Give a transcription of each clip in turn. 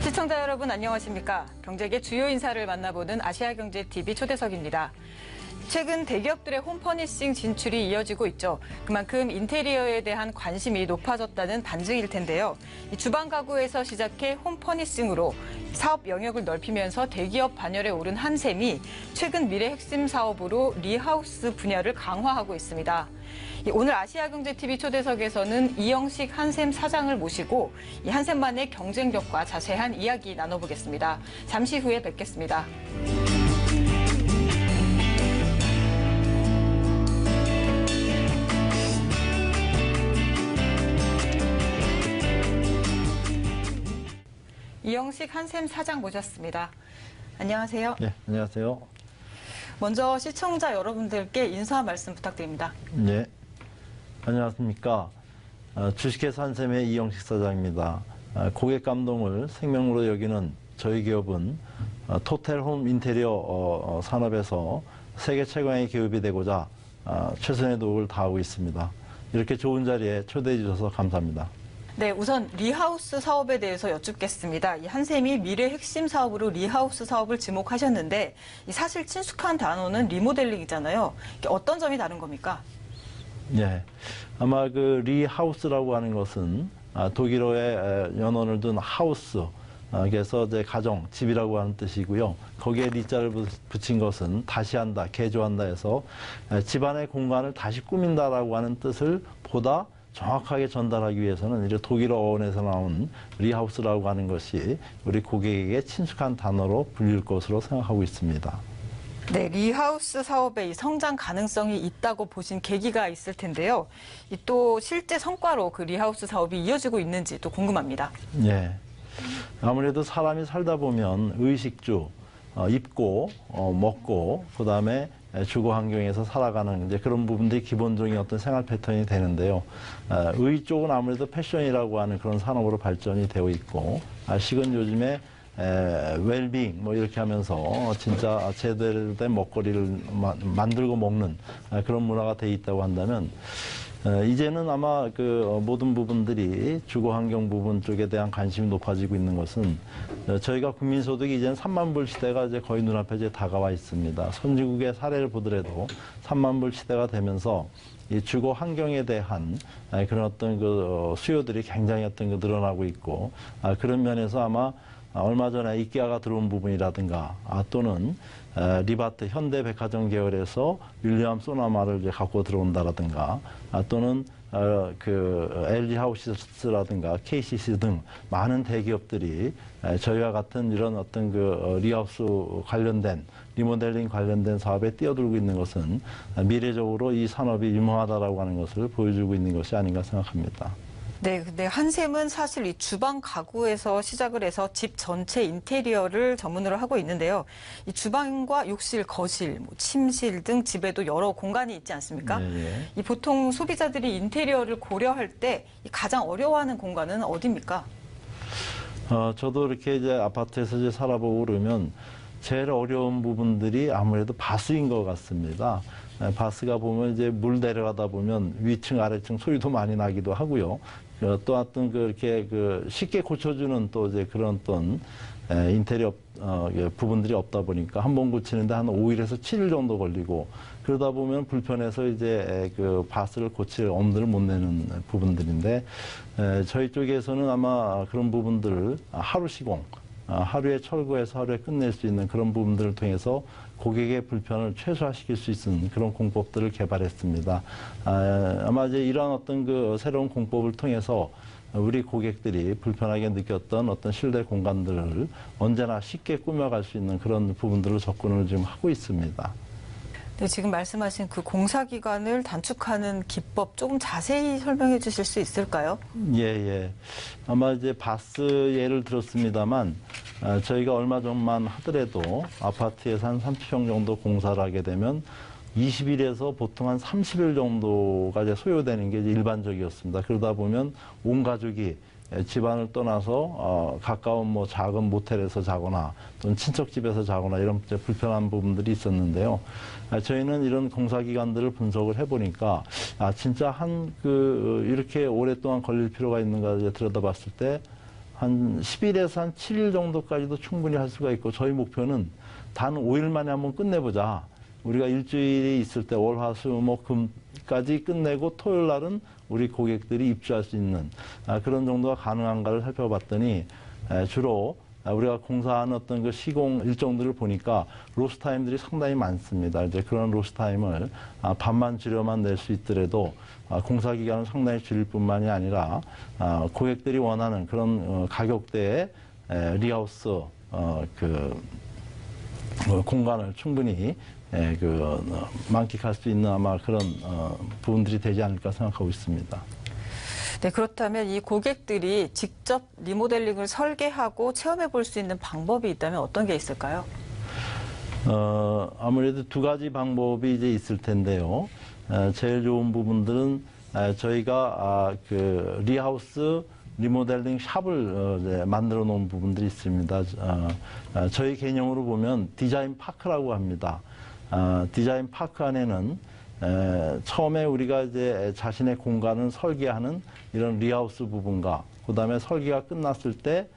시청자 여러분 안녕하십니까? 경제계 주요 인사를 만나보는 아시아경제TV 초대석입니다. 최근 대기업들의 홈퍼니싱 진출이 이어지고 있죠. 그만큼 인테리어에 대한 관심이 높아졌다는 반증일 텐데요. 이 주방 가구에서 시작해 홈퍼니싱으로 사업 영역을 넓히면서 대기업 반열에 오른 한샘이 최근 미래 핵심 사업으로 리하우스 분야를 강화하고 있습니다. 오늘 아시아경제TV 초대석에서는 이영식 한샘 사장을 모시고 이 한샘만의 경쟁력과 자세한 이야기 나눠보겠습니다. 잠시 후에 뵙겠습니다. 이영식 한샘 사장 모셨습니다. 안녕하세요. 네, 안녕하세요. 먼저 시청자 여러분들께 인사 말씀 부탁드립니다. 네, 안녕하십니까. 주식회사 한샘의 이영식 사장입니다. 고객 감동을 생명으로 여기는 저희 기업은 토텔홈 인테리어 산업에서 세계 최강의 기업이 되고자 최선의 노력을 다하고 있습니다. 이렇게 좋은 자리에 초대해 주셔서 감사합니다. 네, 우선 리하우스 사업에 대해서 여쭙겠습니다. 이 한샘이 미래 핵심 사업으로 리하우스 사업을 지목하셨는데 사실 친숙한 단어는 리모델링이잖아요. 어떤 점이 다른 겁니까? 네, 아마 그 리하우스라고 하는 것은 독일어의 연원을 둔 하우스, 그래서 이제 가정, 집이라고 하는 뜻이고요. 거기에 리자를 붙인 것은 다시 한다, 개조한다 해서 집안의 공간을 다시 꾸민다라고 하는 뜻을 보다 정확하게 전달하기 위해서는 이제 독일어 어원에서 나온 리하우스라고 하는 것이 우리 고객에게 친숙한 단어로 불릴 것으로 생각하고 있습니다. 네, 리하우스 사업의 성장 가능성이 있다고 보신 계기가 있을 텐데요. 또 실제 성과로 그 리하우스 사업이 이어지고 있는지 또 궁금합니다. 네, 아무래도 사람이 살다 보면 의식주, 입고, 먹고, 그다음에 주거 환경에서 살아가는 이제 그런 부분들이 기본적인 어떤 생활 패턴이 되는데요. 의 쪽은 아무래도 패션이라고 하는 그런 산업으로 발전이 되어 있고, 식은 요즘에 웰빙 뭐 이렇게 하면서 진짜 제대로 된 먹거리를 만들고 먹는 그런 문화가 돼 있다고 한다면, 이제는 아마 그 모든 부분들이 주거 환경 부분 쪽에 대한 관심이 높아지고 있는 것은 저희가 국민소득이 이제는 3만 불 시대가 이제 거의 눈앞에 이제 다가와 있습니다. 선진국의 사례를 보더라도 3만 불 시대가 되면서 이 주거 환경에 대한 그런 어떤 그 수요들이 굉장히 어떤 그 늘어나고 있고, 그런 면에서 아마 얼마 전에 이케아가 들어온 부분이라든가 또는 리바트 현대백화점 계열에서 윌리엄 소나마를 이제 갖고 들어온다라든가 또는 그 LG 하우스라든가 KCC 등 많은 대기업들이 저희와 같은 이런 어떤 그 리하우스 관련된 리모델링 관련된 사업에 뛰어들고 있는 것은 미래적으로 이 산업이 유망하다라고 하는 것을 보여주고 있는 것이 아닌가 생각합니다. 네, 근데 한샘은 사실 이 주방 가구에서 시작을 해서 집 전체 인테리어를 전문으로 하고 있는데요. 이 주방과 욕실, 거실, 침실 등 집에도 여러 공간이 있지 않습니까? 네. 이 보통 소비자들이 인테리어를 고려할 때 가장 어려워하는 공간은 어디입니까? 저도 이렇게 이제 아파트에서 이제 살아보고 그러면 제일 어려운 부분들이 아무래도 바스인 것 같습니다. 바스가 보면 이제 물 내려가다 보면 위층 아래층 소리도 많이 나기도 하고요. 또 어떤 그렇게 그 쉽게 고쳐주는 또 이제 그런 어떤 인테리어 부분들이 없다 보니까 한 번 고치는데 한 5일에서 7일 정도 걸리고, 그러다 보면 불편해서 이제 그 바스를 고칠 엄두를 못 내는 부분들인데, 저희 쪽에서는 아마 그런 부분들을 하루 시공, 하루에 철거해서 하루에 끝낼 수 있는 그런 부분들을 통해서 고객의 불편을 최소화시킬 수 있는 그런 공법들을 개발했습니다. 아마 이제 이러한 어떤 그 새로운 공법을 통해서 우리 고객들이 불편하게 느꼈던 어떤 실내 공간들을 언제나 쉽게 꾸며갈 수 있는 그런 부분들로 접근을 지금 하고 있습니다. 네, 지금 말씀하신 그 공사 기간을 단축하는 기법 조금 자세히 설명해 주실 수 있을까요? 예. 아마 이제 바스 예를 들었습니다만, 저희가 얼마 전만 하더라도 아파트에서 한 30평 정도 공사를 하게 되면 20일에서 보통 한 30일 정도가 이제 소요되는 게 이제 일반적이었습니다. 그러다 보면 온 가족이 집안을 떠나서 가까운 뭐 작은 모텔에서 자거나 또는 친척집에서 자거나 이런 불편한 부분들이 있었는데요. 저희는 이런 공사 기간들을 분석을 해보니까 진짜 이렇게 오랫동안 걸릴 필요가 있는가 들여다봤을 때 한 10일에서 한 7일 정도까지도 충분히 할 수가 있고 저희 목표는 단 5일 만에 한번 끝내보자. 우리가 일주일이 있을 때 월, 화, 수, 목, 금까지 끝내고 토요일 날은 우리 고객들이 입주할 수 있는 그런 정도가 가능한가를 살펴봤더니 주로 우리가 공사하는 어떤 그 시공 일정들을 보니까 로스 타임들이 상당히 많습니다. 이제 그런 로스 타임을 반만 줄여만 낼 수 있더라도 공사 기간을 상당히 줄일 뿐만이 아니라 고객들이 원하는 그런 가격대의 리하우스 공간을 충분히 만끽할 수 있는 아마 그런 부분들이 되지 않을까 생각하고 있습니다. 네, 그렇다면 이 고객들이 직접 리모델링을 설계하고 체험해 볼 수 있는 방법이 있다면 어떤 게 있을까요? 아무래도 두 가지 방법이 이제 있을 텐데요. 제일 좋은 부분들은 저희가 그 리하우스 리모델링 샵을 만들어 놓은 부분들이 있습니다. 저희 개념으로 보면 디자인 파크라고 합니다. 디자인 파크 안에는 처음에 우리가 이제 자신의 공간을 설계하는 이런 리하우스 부분과 그다음에 설계가 끝났을 때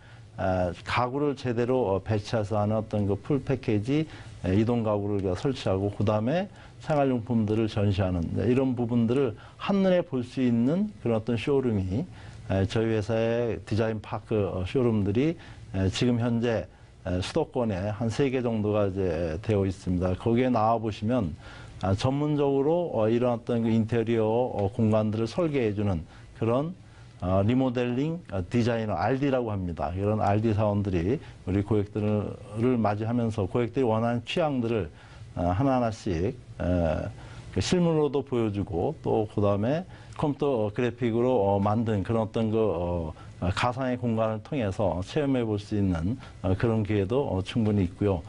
가구를 제대로 배치해서 하는 어떤 그 풀 패키지 이동 가구를 설치하고 그다음에 생활용품들을 전시하는 이런 부분들을 한눈에 볼 수 있는 그런 어떤 쇼룸이 저희 회사의 디자인 파크 쇼룸들이 지금 현재 수도권에 한 3개 정도가 이제 되어 있습니다. 거기에 나와 보시면 전문적으로 이런 어떤 그 인테리어 공간들을 설계해주는 그런 리모델링 디자이너 RD라고 합니다. 이런 RD 사원들이 우리 고객들을 맞이하면서 고객들이 원하는 취향들을 하나하나씩 실물로도 보여주고 또 그다음에 컴퓨터 그래픽으로 만든 그런 어떤 그 가상의 공간을 통해서 체험해 볼 수 있는 그런 기회도 충분히 있고요.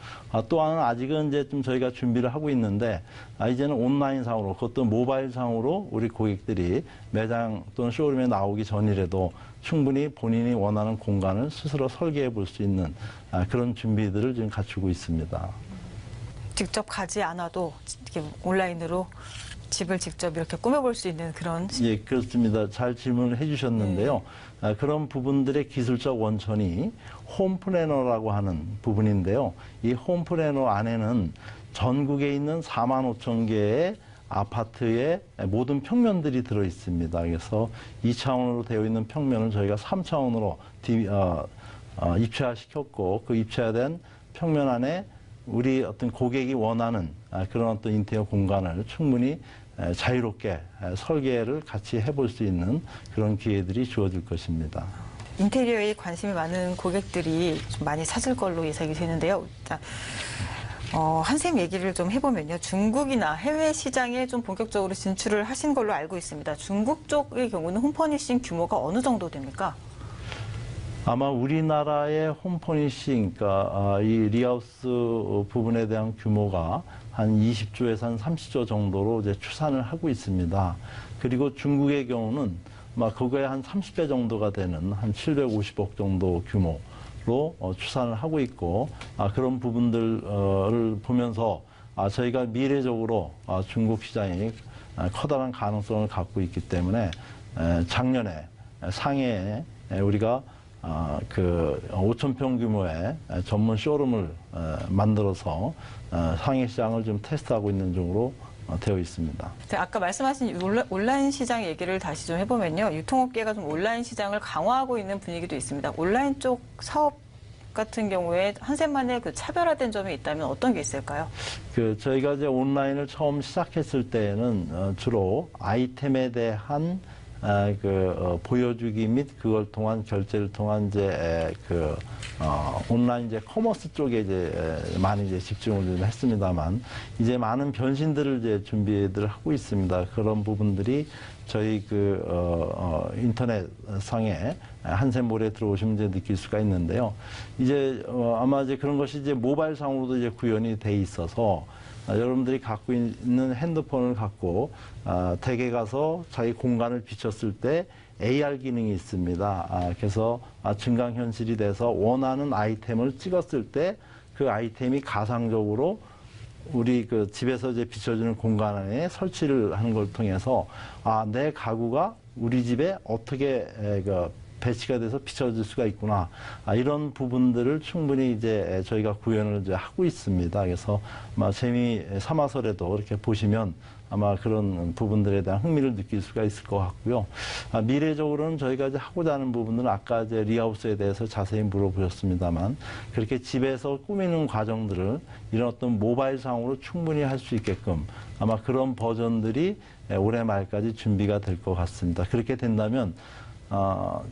또 하나는 아직은 이제 좀 저희가 준비를 하고 있는데 이제는 온라인상으로 그것도 모바일상으로 우리 고객들이 매장 또는 쇼룸에 나오기 전이라도 충분히 본인이 원하는 공간을 스스로 설계해 볼 수 있는 그런 준비들을 지금 갖추고 있습니다. 직접 가지 않아도 이렇게 온라인으로 집을 직접 이렇게 꾸며볼 수 있는 그런. 예, 그렇습니다. 잘 질문을 해주셨는데요. 그런 부분들의 기술적 원천이 홈플래너라고 하는 부분인데요. 이 홈플래너 안에는 전국에 있는 4만 5천 개의 아파트의 모든 평면들이 들어 있습니다. 그래서 2차원으로 되어 있는 평면을 저희가 3차원으로 입체화시켰고 그 입체화된 평면 안에 우리 어떤 고객이 원하는 그런 어떤 인테리어 공간을 충분히 자유롭게 설계를 같이 해볼 수 있는 그런 기회들이 주어질 것입니다. 인테리어에 관심이 많은 고객들이 좀 많이 찾을 걸로 예상이 되는데요. 한샘 얘기를 좀 해보면요. 중국이나 해외 시장에 좀 본격적으로 진출을 하신 걸로 알고 있습니다. 중국 쪽의 경우는 홈퍼니싱 규모가 어느 정도 됩니까? 아마 우리나라의 홈퍼니싱, 그러니까 이 리하우스 부분에 대한 규모가 한 20조에서 한 30조 정도로 이제 추산을 하고 있습니다. 그리고 중국의 경우는 그거에 한 30배 정도가 되는 한 750억 정도 규모로 추산을 하고 있고 그런 부분들을 보면서 저희가 미래적으로 중국 시장이 커다란 가능성을 갖고 있기 때문에 작년에 상해에 우리가 5,000평 규모의 전문 쇼룸을 만들어서 상해 시장을 좀 테스트하고 있는 중으로 되어 있습니다. 아까 말씀하신 온라인 시장 얘기를 다시 좀 해보면요. 유통업계가 좀 온라인 시장을 강화하고 있는 분위기도 있습니다. 온라인 쪽 사업 같은 경우에 한샘만의 그 차별화된 점이 있다면 어떤 게 있을까요? 저희가 이제 온라인을 처음 시작했을 때는 주로 아이템에 대한 보여주기 및 그걸 통한 결제를 통한 이제 온라인 이제 커머스 쪽에 이제 많이 이제 집중을 좀 했습니다만 이제 많은 변신들을 이제 준비를 하고 있습니다. 그런 부분들이 저희 인터넷 상에 한샘몰에 들어오시면 이제 느낄 수가 있는데요. 이제 아마 이제 그런 것이 이제 모바일 상으로도 이제 구현이 돼 있어서 여러분들이 갖고 있는 핸드폰을 갖고 댁에 가서 자기 공간을 비췄을 때 AR 기능이 있습니다. 그래서 증강현실이 돼서 원하는 아이템을 찍었을 때 그 아이템이 가상적으로 우리 집에서 이제 비춰주는 공간 안에 설치를 하는 걸 통해서 내 가구가 우리 집에 어떻게 배치가 돼서 비춰질 수가 있구나. 이런 부분들을 충분히 이제 저희가 구현을 이제 하고 있습니다. 그래서 아마 재미 삼아서라도 이렇게 보시면 아마 그런 부분들에 대한 흥미를 느낄 수가 있을 것 같고요. 미래적으로는 저희가 이제 하고자 하는 부분은 아까 이제 리하우스에 대해서 자세히 물어보셨습니다만 그렇게 집에서 꾸미는 과정들을 이런 어떤 모바일상으로 충분히 할 수 있게끔 아마 그런 버전들이 올해 말까지 준비가 될 것 같습니다. 그렇게 된다면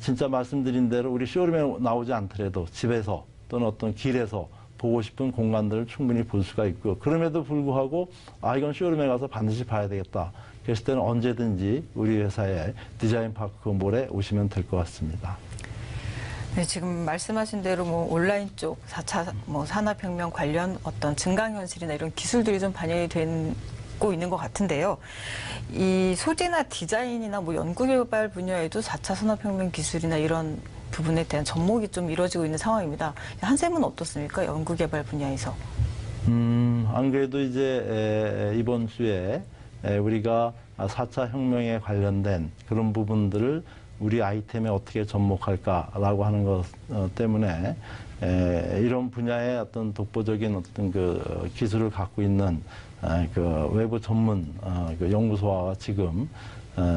진짜 말씀드린 대로 우리 쇼룸에 나오지 않더라도 집에서 또는 어떤 길에서 보고 싶은 공간들을 충분히 볼 수가 있고요. 그럼에도 불구하고 이건 쇼룸에 가서 반드시 봐야 되겠다. 그랬을 때는 언제든지 우리 회사의 디자인파크 몰에 오시면 될 것 같습니다. 네, 지금 말씀하신 대로 뭐 온라인 쪽 4차 뭐 산업혁명 관련 어떤 증강현실이나 이런 기술들이 좀 반영이 되고 있는 것 같은데요. 이 소재나 디자인이나 뭐 연구개발 분야에도 4차 산업혁명 기술이나 이런 부분에 대한 접목이 좀 이루어지고 있는 상황입니다. 한샘은 어떻습니까? 연구개발 분야에서. 안 그래도 이제 이번 주에 우리가 4차 혁명에 관련된 그런 부분들을 우리 아이템에 어떻게 접목할까라고 하는 것 때문에 이런 분야의 어떤 독보적인 어떤 그 기술을 갖고 있는 그 외부 전문 그 연구소와 지금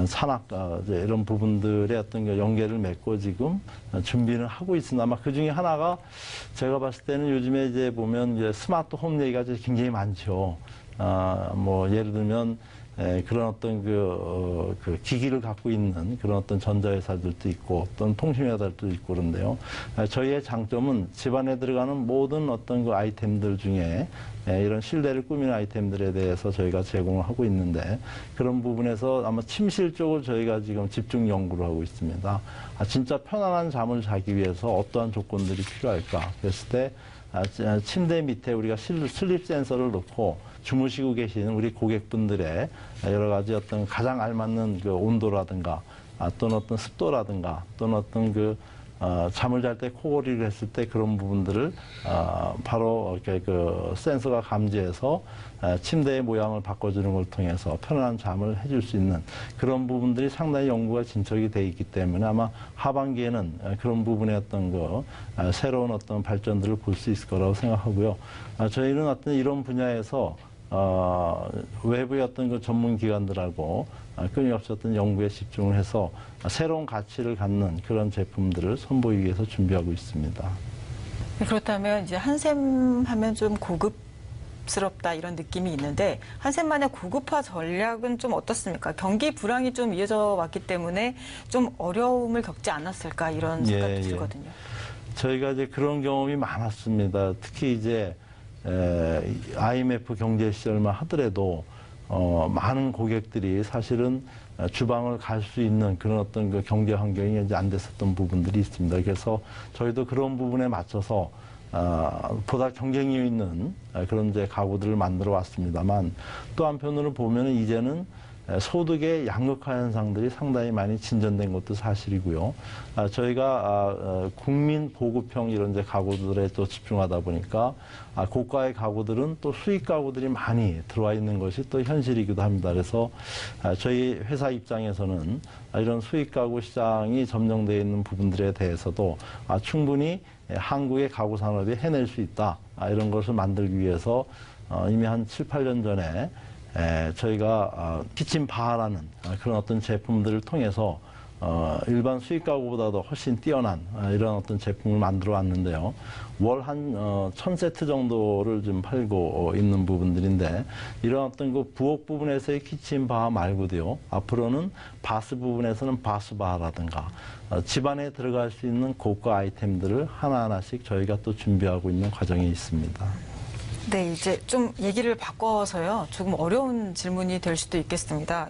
산학 이런 부분들의 어떤 그 연계를 맺고 지금 준비를 하고 있습니다. 아마 그 중에 하나가 제가 봤을 때는 요즘에 이제 보면 이제 스마트 홈 얘기가 굉장히 많죠. 뭐 예를 들면 그런 어떤 그 기기를 갖고 있는 그런 어떤 전자회사들도 있고 어떤 통신회사들도 있고 그런데요. 저희의 장점은 집안에 들어가는 모든 어떤 그 아이템들 중에 이런 실내를 꾸미는 아이템들에 대해서 저희가 제공을 하고 있는데 그런 부분에서 아마 침실 쪽을 저희가 지금 집중 연구를 하고 있습니다. 진짜 편안한 잠을 자기 위해서 어떠한 조건들이 필요할까? 그랬을 때 침대 밑에 우리가 슬립 센서를 놓고 주무시고 계시는 우리 고객분들의 여러 가지 어떤 가장 알맞는 그 온도라든가 또는 어떤 습도라든가 또는 어떤 그 잠을 잘 때 코골이를 했을 때 그런 부분들을 바로 이렇게 그 센서가 감지해서 침대의 모양을 바꿔주는 걸 통해서 편안한 잠을 해줄 수 있는 그런 부분들이 상당히 연구가 진척이 돼 있기 때문에 아마 하반기에는 그런 부분의 어떤 새로운 어떤 발전들을 볼 수 있을 거라고 생각하고요. 저희는 어떤 이런 분야에서 외부의 어떤 그 전문 기관들하고 끊임없이 어떤 연구에 집중을 해서 새로운 가치를 갖는 그런 제품들을 선보이기 위해서 준비하고 있습니다. 그렇다면 이제 한샘 하면 좀 고급스럽다 이런 느낌이 있는데 한샘만의 고급화 전략은 좀 어떻습니까? 경기 불황이 좀 이어져 왔기 때문에 좀 어려움을 겪지 않았을까 이런 생각도 들거든요. 저희가 이제 그런 경험이 많았습니다. 특히 이제 IMF 경제 시절만 하더라도 많은 고객들이 사실은 주방을 갈 수 있는 그런 어떤 그 경제 환경이 이제 안 됐었던 부분들이 있습니다. 그래서 저희도 그런 부분에 맞춰서 보다 경쟁력 있는 그런 이제 가구들을 만들어 왔습니다만 또 한편으로 보면은 이제는 소득의 양극화 현상들이 상당히 많이 진전된 것도 사실이고요. 저희가 국민 보급형 이런 이제 가구들에 또 집중하다 보니까 고가의 가구들은 또 수익 가구들이 많이 들어와 있는 것이 또 현실이기도 합니다. 그래서 저희 회사 입장에서는 이런 수익 가구 시장이 점령되어 있는 부분들에 대해서도 충분히 한국의 가구 산업이 해낼 수 있다. 이런 것을 만들기 위해서 이미 한 7, 8년 전에 저희가 키친바라는 그런 어떤 제품들을 통해서 일반 수입 가구보다도 훨씬 뛰어난 이런 어떤 제품을 만들어 왔는데요. 월 한 1000세트 정도를 좀 팔고 있는 부분들인데 이런 어떤 그 부엌 부분에서의 키친바 말고도요. 앞으로는 바스 부분에서는 바스바라든가 집안에 들어갈 수 있는 고가 아이템들을 하나하나씩 저희가 또 준비하고 있는 과정에 있습니다. 네, 이제 좀 얘기를 바꿔서요. 조금 어려운 질문이 될 수도 있겠습니다.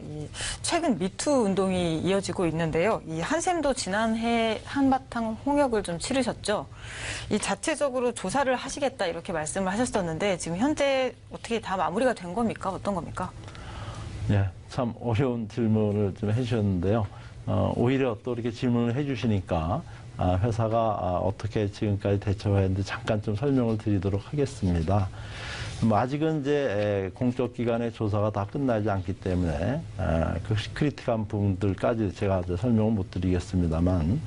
최근 미투 운동이 이어지고 있는데요. 이 한샘도 지난해 한바탕 홍역을 좀 치르셨죠. 이 자체적으로 조사를 하시겠다 이렇게 말씀을 하셨었는데 지금 현재 어떻게 다 마무리가 된 겁니까? 어떤 겁니까? 네, 참 어려운 질문을 좀 해주셨는데요. 오히려 또 이렇게 질문을 해주시니까 회사가 어떻게 지금까지 대처했는지 잠깐 좀 설명을 드리도록 하겠습니다. 뭐 아직은 이제 공적 기관의 조사가 다 끝나지 않기 때문에 그 크리틱한 부분들까지 제가 이제 설명을 못 드리겠습니다만,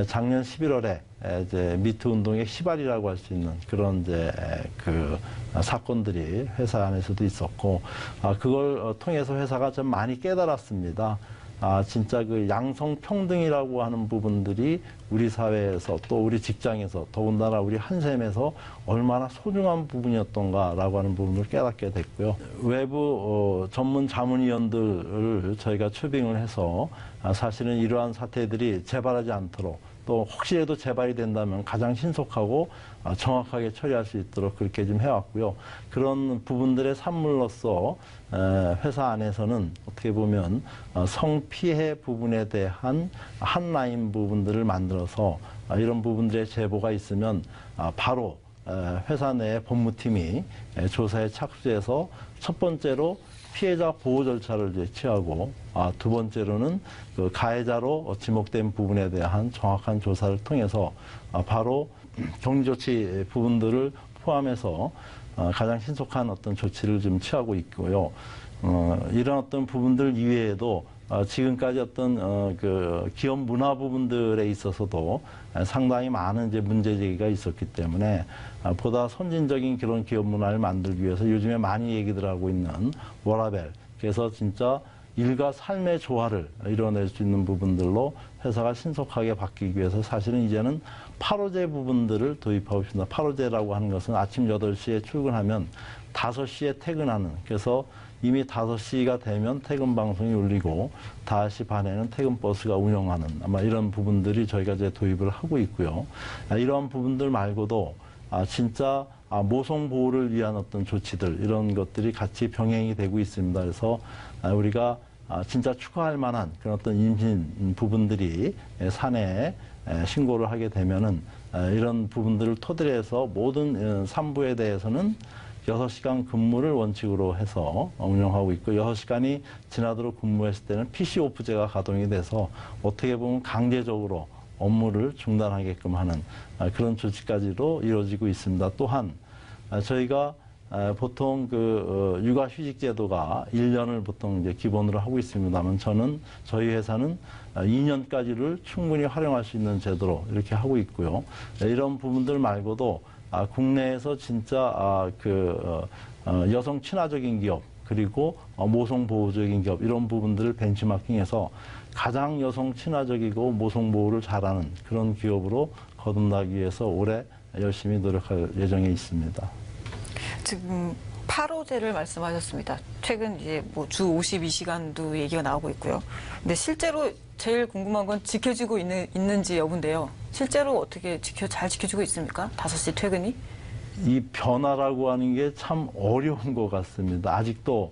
작년 11월에 이제 미투 운동의 시발이라고 할 수 있는 그런 이제 그 사건들이 회사 안에서도 있었고, 그걸 통해서 회사가 좀 많이 깨달았습니다. 진짜 그 양성평등이라고 하는 부분들이 우리 사회에서 또 우리 직장에서 더군다나 우리 한샘에서 얼마나 소중한 부분이었던가라고 하는 부분을 깨닫게 됐고요. 외부 전문 자문위원들을 저희가 초빙을 해서 사실은 이러한 사태들이 재발하지 않도록, 또 혹시라도 재발이 된다면 가장 신속하고 정확하게 처리할 수 있도록 그렇게 좀 해왔고요. 그런 부분들의 산물로서 회사 안에서는 어떻게 보면 성피해 부분에 대한 한라인 부분들을 만들어서 이런 부분들의 제보가 있으면 바로 회사 내 법무팀이 조사에 착수해서 첫 번째로 피해자 보호 절차를 이제 취하고, 두 번째로는 그 가해자로 지목된 부분에 대한 정확한 조사를 통해서 바로 격리조치 부분들을 포함해서 가장 신속한 어떤 조치를 좀 취하고 있고요. 이런 어떤 부분들 이외에도 지금까지 어떤 그 기업 문화 부분들에 있어서도 상당히 많은 이제 문제 제기가 있었기 때문에 보다 선진적인 그런 기업 문화를 만들기 위해서 요즘에 많이 얘기들 하고 있는 워라밸, 그래서 진짜 일과 삶의 조화를 이뤄낼 수 있는 부분들로 회사가 신속하게 바뀌기 위해서 사실은 이제는 8호제 부분들을 도입하고 있습니다. 8호제라고 하는 것은 아침 8시에 출근하면 5시에 퇴근하는, 그래서 이미 5시가 되면 퇴근 방송이 울리고 5시 반에는 퇴근 버스가 운영하는 아마 이런 부분들이 저희가 이제 도입을 하고 있고요. 이런 부분들 말고도 진짜 모성 보호를 위한 어떤 조치들, 이런 것들이 같이 병행이 되고 있습니다. 그래서 우리가 진짜 추가할 만한 그런 어떤 임신 부분들이 사내에 신고를 하게 되면은 이런 부분들을 토대로 해서 모든 산부에 대해서는 6시간 근무를 원칙으로 해서 운영하고 있고, 6시간이 지나도록 근무했을 때는 PC 오프제가 가동이 돼서 어떻게 보면 강제적으로 업무를 중단하게끔 하는 그런 조치까지도 이루어지고 있습니다. 또한 저희가 보통 그 육아휴직 제도가 1년을 보통 이제 기본으로 하고 있습니다만, 저희 회사는 2년까지를 충분히 활용할 수 있는 제도로 이렇게 하고 있고요. 이런 부분들 말고도 국내에서 진짜 여성 친화적인 기업, 그리고 모성 보호적인 기업, 이런 부분들을 벤치마킹해서 가장 여성 친화적이고 모성 보호를 잘하는 그런 기업으로 거듭나기 위해서 올해 열심히 노력할 예정에 있습니다. 지금 8호제를 말씀하셨습니다. 최근 이제 뭐 주 52시간도 얘기가 나오고 있고요. 근데 실제로 제일 궁금한 건 지켜지고 있는지 여부인데요. 실제로 어떻게 잘 지켜지고 있습니까? 5시 퇴근이? 이 변화라고 하는 게 참 어려운 것 같습니다. 아직도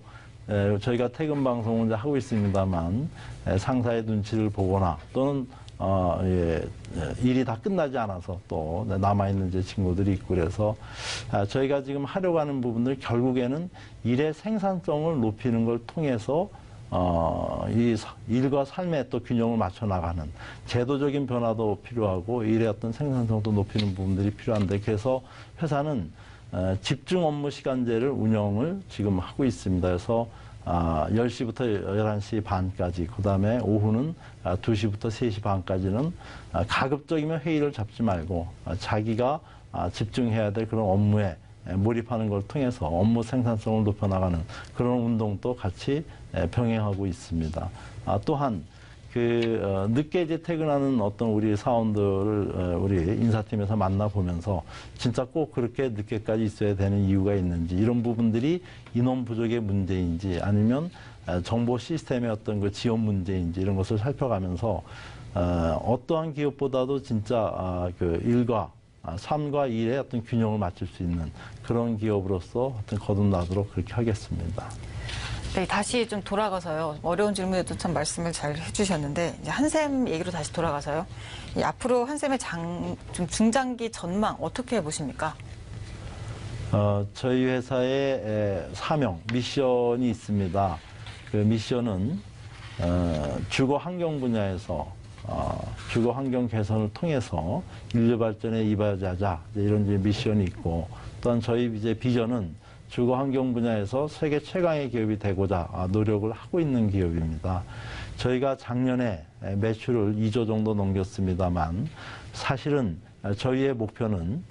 저희가 퇴근 방송을 이제 하고 있습니다만, 상사의 눈치를 보거나 또는 일이 다 끝나지 않아서 또 남아있는 이제 친구들이 있고, 그래서 저희가 지금 하려고 하는 부분들 결국에는 일의 생산성을 높이는 걸 통해서 이 일과 삶의 또 균형을 맞춰 나가는 제도적인 변화도 필요하고 일의 어떤 생산성도 높이는 부분들이 필요한데, 그래서 회사는 집중 업무 시간제를 운영을 지금 하고 있습니다. 그래서 10시부터 11시 반까지, 그 다음에 오후는 2시부터 3시 반까지는 가급적이면 회의를 잡지 말고 자기가 집중해야 될 그런 업무에 몰입하는 걸 통해서 업무 생산성을 높여나가는 그런 운동도 같이 병행하고 있습니다. 또한 늦게 이제 퇴근하는 어떤 우리 사원들을 우리 인사팀에서 만나보면서 진짜 꼭 그렇게 늦게까지 있어야 되는 이유가 있는지, 이런 부분들이 인원 부족의 문제인지 아니면 정보 시스템의 어떤 그 지원 문제인지, 이런 것을 살펴가면서 어떠한 기업보다도 진짜 일과 삶과 일의 어떤 균형을 맞출 수 있는 그런 기업으로서 어떤 거듭나도록 그렇게 하겠습니다. 네, 다시 좀 돌아가서요. 어려운 질문에도 참 말씀을 잘 해주셨는데, 이제 한샘 얘기로 다시 돌아가서요. 앞으로 한샘의 좀 중장기 전망 어떻게 보십니까? 저희 회사의 사명, 미션이 있습니다. 그 미션은 주거 환경 분야에서 주거 환경 개선을 통해서 인류 발전에 이바지하자, 이런 이제 미션이 있고, 또한 저희 이제 비전은 주거 환경 분야에서 세계 최강의 기업이 되고자 노력을 하고 있는 기업입니다. 저희가 작년에 매출을 2조 정도 넘겼습니다만 사실은 저희의 목표는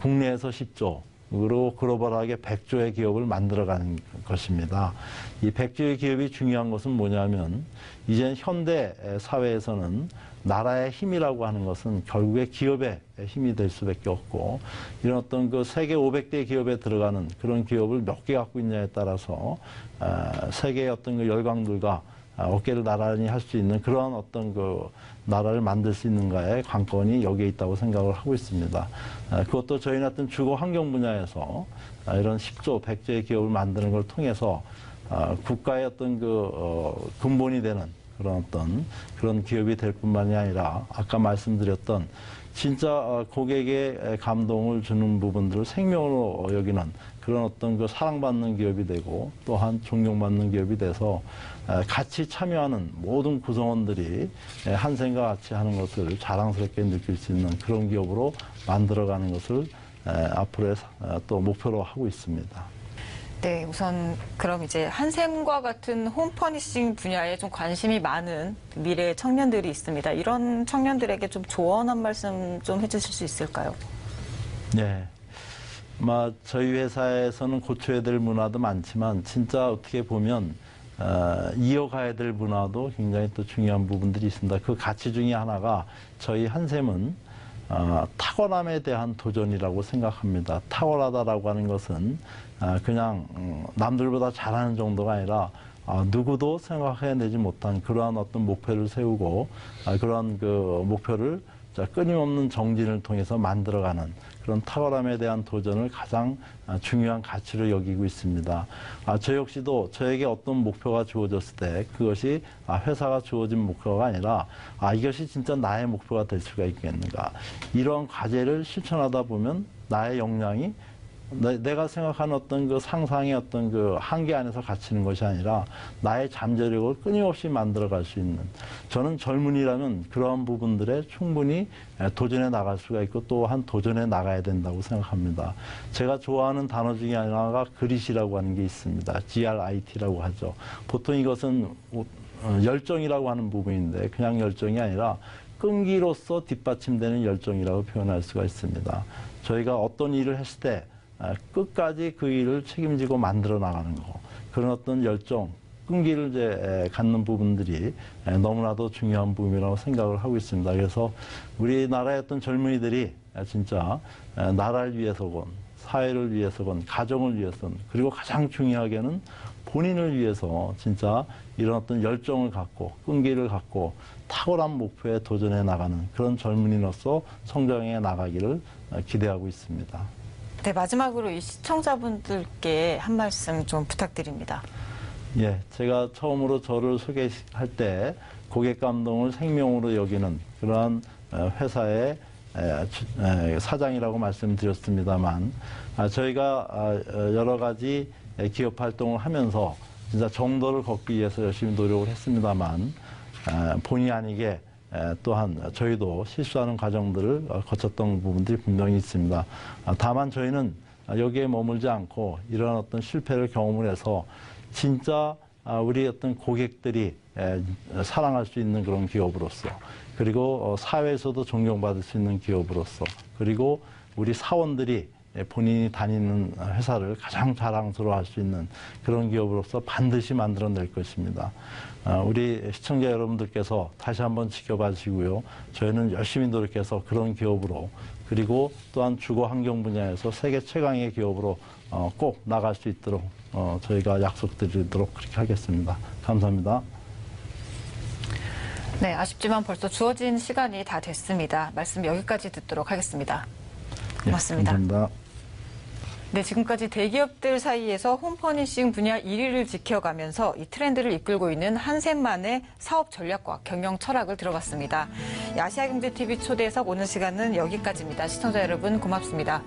국내에서 10조, 그리고 글로벌하게 100조의 기업을 만들어가는 것입니다. 이 100조의 기업이 중요한 것은 뭐냐면 이제 현대 사회에서는 나라의 힘이라고 하는 것은 결국에 기업의 힘이 될 수밖에 없고, 이런 어떤 그 세계 500대 기업에 들어가는 그런 기업을 몇 개 갖고 있냐에 따라서 세계의 어떤 그 열강들과 어깨를 나란히 할 수 있는 그런 어떤 그 나라를 만들 수 있는가의 관건이 여기에 있다고 생각을 하고 있습니다. 그것도 저희는 어떤 주거 환경 분야에서 이런 10조, 100조의 기업을 만드는 걸 통해서 국가의 어떤 그 근본이 되는 그런 기업이 될 뿐만이 아니라 아까 말씀드렸던 진짜 고객의 감동을 주는 부분들을 생명으로 여기는 그런 어떤 그 사랑받는 기업이 되고 또한 존경받는 기업이 돼서 같이 참여하는 모든 구성원들이 한생과 같이 하는 것을 자랑스럽게 느낄 수 있는 그런 기업으로 만들어가는 것을 앞으로의 또 목표로 하고 있습니다. 네, 우선 그럼 이제 한샘과 같은 홈퍼니싱 분야에 좀 관심이 많은 미래 청년들이 있습니다. 이런 청년들에게 좀 조언 한 말씀 좀 해주실 수 있을까요? 네. 저희 회사에서는 고쳐야 될 문화도 많지만 진짜 어떻게 보면 이어가야 될 문화도 굉장히 또 중요한 부분들이 있습니다. 그 가치 중에 하나가 저희 한샘은 탁월함에 대한 도전이라고 생각합니다. 탁월하다라고 하는 것은 그냥 남들보다 잘하는 정도가 아니라 누구도 생각해내지 못한 그러한 어떤 목표를 세우고 그러한 그 목표를 끊임없는 정진을 통해서 만들어가는 그런 탁월함에 대한 도전을 가장 중요한 가치로 여기고 있습니다. 저 역시도 저에게 어떤 목표가 주어졌을 때 그것이 회사가 주어진 목표가 아니라 이것이 진짜 나의 목표가 될 수가 있겠는가. 이런 과제를 실천하다 보면 나의 역량이 내가 생각하는 어떤 그 상상의 어떤 그 한계 안에서 갇히는 것이 아니라 나의 잠재력을 끊임없이 만들어갈 수 있는, 저는 젊은이라면 그러한 부분들에 충분히 도전해 나갈 수가 있고 또한 도전해 나가야 된다고 생각합니다. 제가 좋아하는 단어 중에 하나가 그릿이라고 하는 게 있습니다. GRIT라고 하죠. 보통 이것은 열정이라고 하는 부분인데 그냥 열정이 아니라 끈기로서 뒷받침되는 열정이라고 표현할 수가 있습니다. 저희가 어떤 일을 했을 때 끝까지 그 일을 책임지고 만들어 나가는 거, 그런 어떤 열정, 끈기를 이제 갖는 부분들이 너무나도 중요한 부분이라고 생각을 하고 있습니다. 그래서 우리나라의 어떤 젊은이들이 진짜 나라를 위해서건 사회를 위해서건 가정을 위해서건 그리고 가장 중요하게는 본인을 위해서 진짜 이런 어떤 열정을 갖고 끈기를 갖고 탁월한 목표에 도전해 나가는 그런 젊은이로서 성장해 나가기를 기대하고 있습니다. 네, 마지막으로 이 시청자분들께 한 말씀 좀 부탁드립니다. 예, 제가 처음으로 저를 소개할 때 고객 감동을 생명으로 여기는 그러한 회사의 사장이라고 말씀드렸습니다만, 저희가 여러 가지 기업 활동을 하면서 진짜 정도를 걷기 위해서 열심히 노력을 했습니다만, 본의 아니게 또한 저희도 실수하는 과정들을 거쳤던 부분들이 분명히 있습니다. 다만 저희는 여기에 머물지 않고 이런 어떤 실패를 경험을 해서 진짜 우리 어떤 고객들이 사랑할 수 있는 그런 기업으로서, 그리고 사회에서도 존경받을 수 있는 기업으로서, 그리고 우리 사원들이 본인이 다니는 회사를 가장 자랑스러워할 수 있는 그런 기업으로서 반드시 만들어낼 것입니다. 우리 시청자 여러분들께서 다시 한번 지켜봐 주시고요. 저희는 열심히 노력해서 그런 기업으로, 그리고 또한 주거 환경 분야에서 세계 최강의 기업으로 꼭 나갈 수 있도록 저희가 약속드리도록 그렇게 하겠습니다. 감사합니다. 네, 아쉽지만 벌써 주어진 시간이 다 됐습니다. 말씀 여기까지 듣도록 하겠습니다. 고맙습니다. 예, 감사합니다. 네, 지금까지 대기업들 사이에서 홈퍼니싱 분야 1위를 지켜가면서 이 트렌드를 이끌고 있는 한샘만의 사업 전략과 경영 철학을 들어봤습니다. 아시아경제TV 초대석 오늘 시간은 여기까지입니다. 시청자 여러분 고맙습니다.